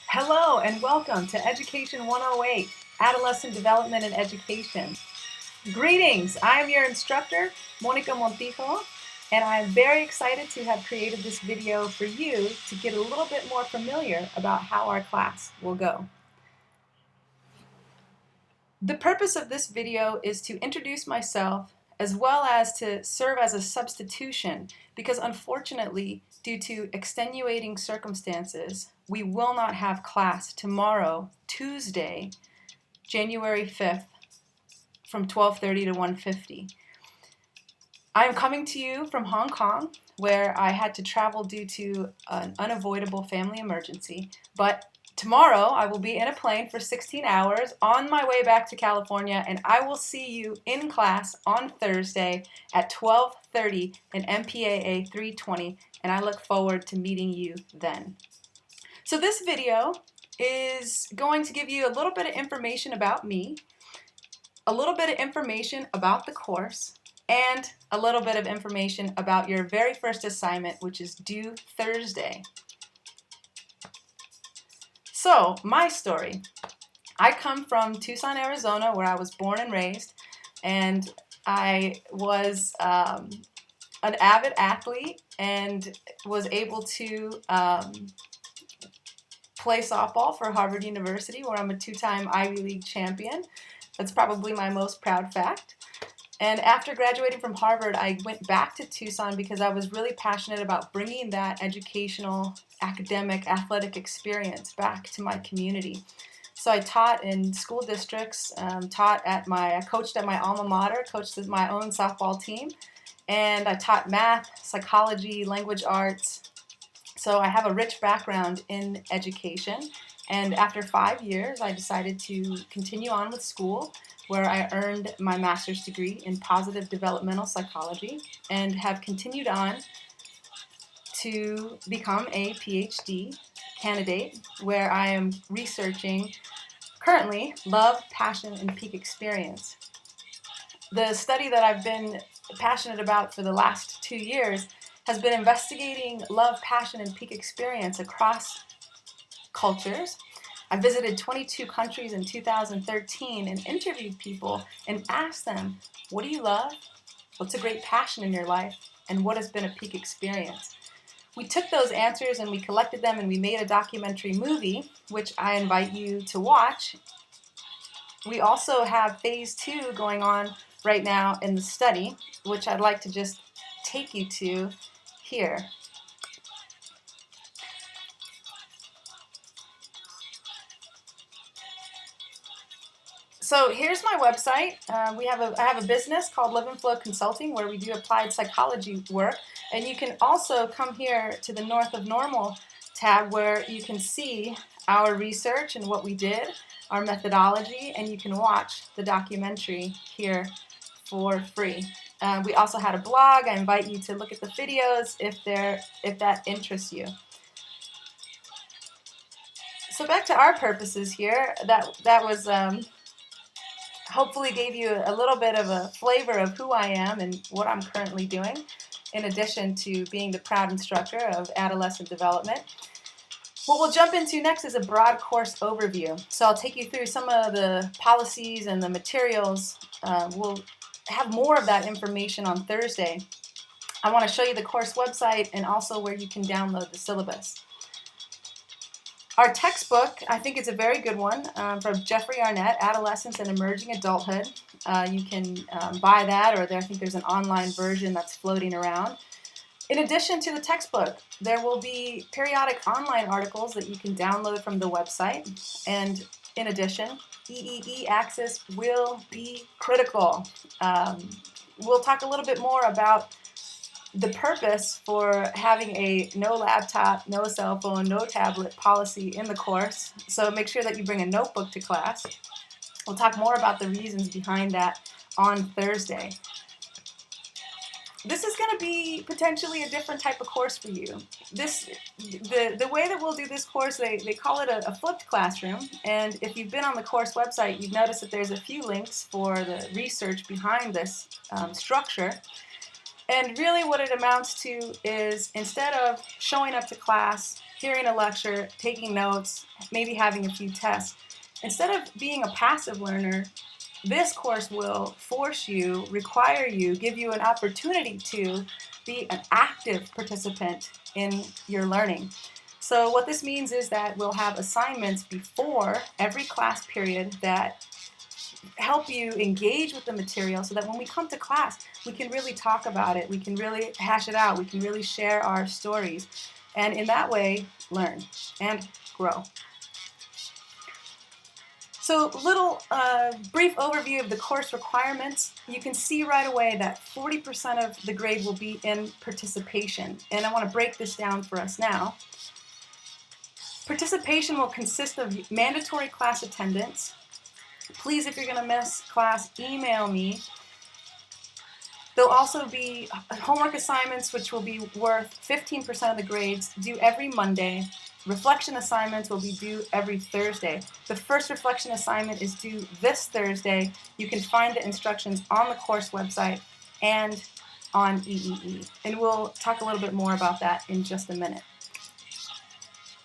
Hello and welcome to Education 108, Adolescent Development and Education. Greetings, I am your instructor, Monica Montijo, and I am very excited to have created this video for you to get a little bit more familiar about how our class will go. The purpose of this video is to introduce myself as well as to serve as a substitution because unfortunately, due to extenuating circumstances, we will not have class tomorrow, Tuesday, January 5th from 12:30 to 1:50. I am coming to you from Hong Kong where I had to travel due to an unavoidable family emergency, but tomorrow I will be in a plane for 16 hours on my way back to California, and I will see you in class on Thursday at 12:30 in MPAA 320, and I look forward to meeting you then. So this video is going to give you a little bit of information about me, a little bit of information about the course, and a little bit of information about your very first assignment, which is due Thursday. So, my story. I come from Tucson, Arizona, where I was born and raised, and I was an avid athlete and was able to play softball for Harvard University, where I'm a two-time Ivy League champion. That's probably my most proud fact. And after graduating from Harvard, I went back to Tucson because I was really passionate about bringing that educational, academic, athletic experience back to my community. So I taught in school districts, I coached at my alma mater, coached at my own softball team, and I taught math, psychology, language arts. So I have a rich background in education, and after 5 years, I decided to continue on with school, where I earned my master's degree in positive developmental psychology and have continued on to become a PhD candidate, where I am researching currently love, passion, and peak experience. The study that I've been passionate about for the last 2 years has been investigating love, passion, and peak experience across cultures. I visited 22 countries in 2013 and interviewed people and asked them, what do you love? What's a great passion in your life? And what has been a peak experience? We took those answers and we collected them and we made a documentary movie, which I invite you to watch. We also have phase 2 going on right now in the study, which I'd like to just take you to here. So here's my website. I have a business called Live and Flow Consulting where we do applied psychology work. And you can also come here to the North of Normal tab where you can see our research and what we did, our methodology, and you can watch the documentary here for free. We also had a blog. I invite you to look at the videos if that interests you. So back to our purposes here. That was hopefully gave you a little bit of a flavor of who I am and what I'm currently doing, in addition to being the proud instructor of adolescent development. What we'll jump into next is a broad course overview. So I'll take you through some of the policies and the materials. We'll have more of that information on Thursday. I want to show you the course website and also where you can download the syllabus. Our textbook, I think it's a very good one, from Jeffrey Arnett, Adolescence and Emerging Adulthood. You can buy that, or I think there's an online version that's floating around. In addition to the textbook, there will be periodic online articles that you can download from the website. And in addition, EEE access will be critical. We'll talk a little bit more about the purpose for having a no laptop, no cell phone, no tablet policy in the course. So make sure that you bring a notebook to class. We'll talk more about the reasons behind that on Thursday. This is going to be potentially a different type of course for you. The way that we'll do this course, they call it a flipped classroom. And if you've been on the course website, you've noticed that there's a few links for the research behind this structure. And really what it amounts to is, instead of showing up to class hearing a lecture, taking notes, maybe having a few tests. Instead of being a passive learner, this course will force you, require you, give you an opportunity to be an active participant in your learning. So what this means is that we'll have assignments before every class period that help you engage with the material so that when we come to class, we can really talk about it, we can really hash it out, we can really share our stories, and in that way, learn and grow. So little brief overview of the course requirements. You can see right away that 40% of the grade will be in participation, and I want to break this down for us now. Participation will consist of mandatory class attendance. Please, if you're going to miss class, email me. There'll also be homework assignments, which will be worth 15% of the grades, due every Monday. Reflection assignments will be due every Thursday. The first reflection assignment is due this Thursday. You can find the instructions on the course website and on EEE. And we'll talk a little bit more about that in just a minute.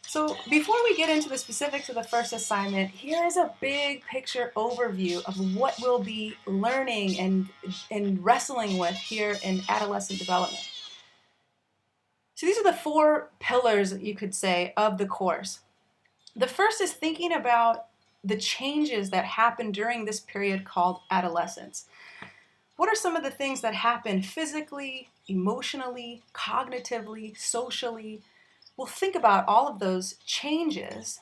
So before we get into the specifics of the first assignment, here is a big picture overview of what we'll be learning and wrestling with here in adolescent development. So these are the 4 pillars, you could say, of the course. The first is thinking about the changes that happen during this period called adolescence. What are some of the things that happen physically, emotionally, cognitively, socially? We'll think about all of those changes,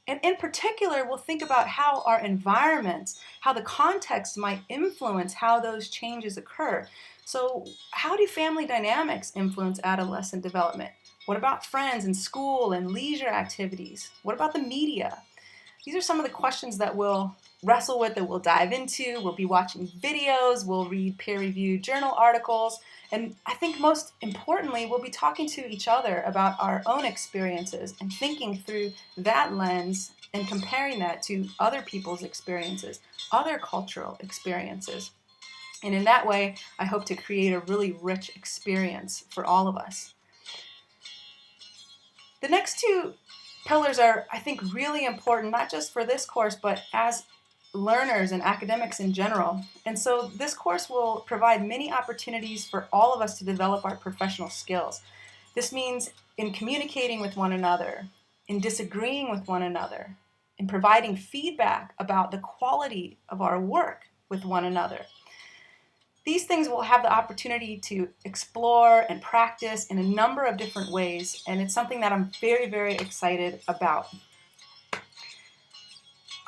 and in particular, we'll think about how our environments, how the context might influence how those changes occur. So how do family dynamics influence adolescent development? What about friends and school and leisure activities? What about the media? These are some of the questions that we'll wrestle with, that we'll dive into. We'll be watching videos, we'll read peer-reviewed journal articles, and I think most importantly, we'll be talking to each other about our own experiences and thinking through that lens and comparing that to other people's experiences, other cultural experiences. And in that way, I hope to create a really rich experience for all of us. The next 2 pillars are, I think, really important, not just for this course, but as learners and academics in general. And so this course will provide many opportunities for all of us to develop our professional skills. This means in communicating with one another, in disagreeing with one another, in providing feedback about the quality of our work with one another. These things we'll have the opportunity to explore and practice in a number of different ways, and it's something that I'm very, very excited about.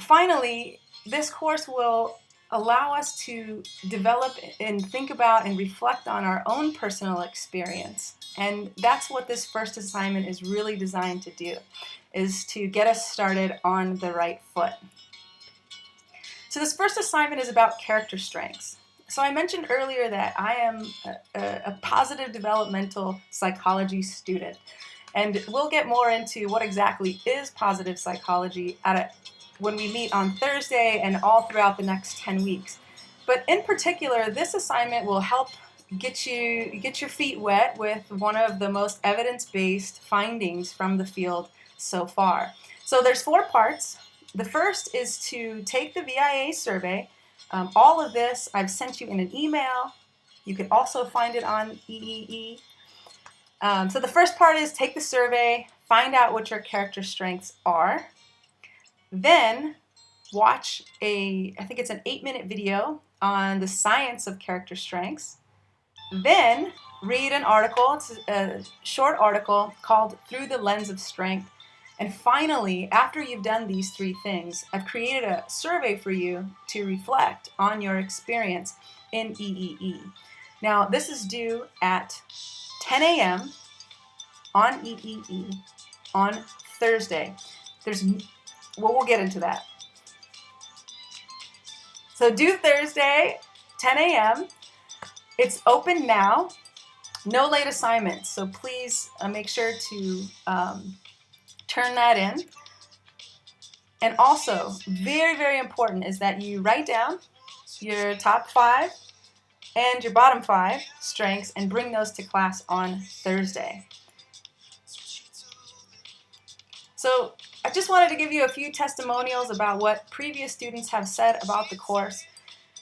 Finally, this course will allow us to develop and think about and reflect on our own personal experience. And that's what this first assignment is really designed to do, is to get us started on the right foot. So this first assignment is about character strengths. So I mentioned earlier that I am a positive developmental psychology student. And we'll get more into what exactly is positive psychology when we meet on Thursday and all throughout the next 10 weeks. But in particular, this assignment will help get your feet wet with one of the most evidence-based findings from the field so far. So there's 4 parts. The first is to take the VIA survey. All of this I've sent you in an email. You can also find it on EEE. So the first part is take the survey, find out what your character strengths are. Then watch I think it's an 8-minute video on the science of character strengths. Then read an article. It's a short article called Through the Lens of Strength. And finally, after you've done these 3 things, I've created a survey for you to reflect on your experience in EEE. Now, this is due at 10 a.m. on EEE on Thursday. We'll get into that. So due Thursday, 10 a.m. It's open now. No late assignments, so please make sure to turn that in. And also, very, very important is that you write down your top 5 and your bottom 5 strengths and bring those to class on Thursday. So I just wanted to give you a few testimonials about what previous students have said about the course.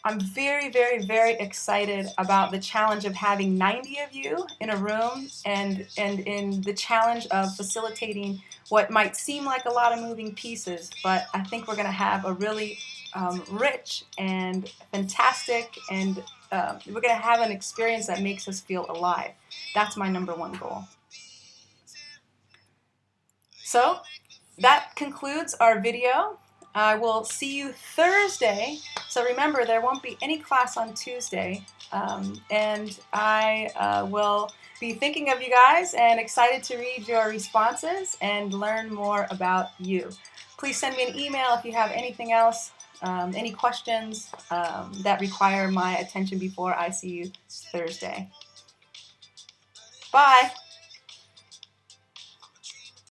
I'm very, very, very excited about the challenge of having 90 of you in a room and in the challenge of facilitating what might seem like a lot of moving pieces, but I think we're going to have a really rich and fantastic, and we're going to have an experience that makes us feel alive. That's my number one goal. So that concludes our video. I will see you Thursday. So remember, there won't be any class on Tuesday. And I will be thinking of you guys and excited to read your responses and learn more about you. Please send me an email if you have anything else, any questions that require my attention before I see you Thursday. Bye.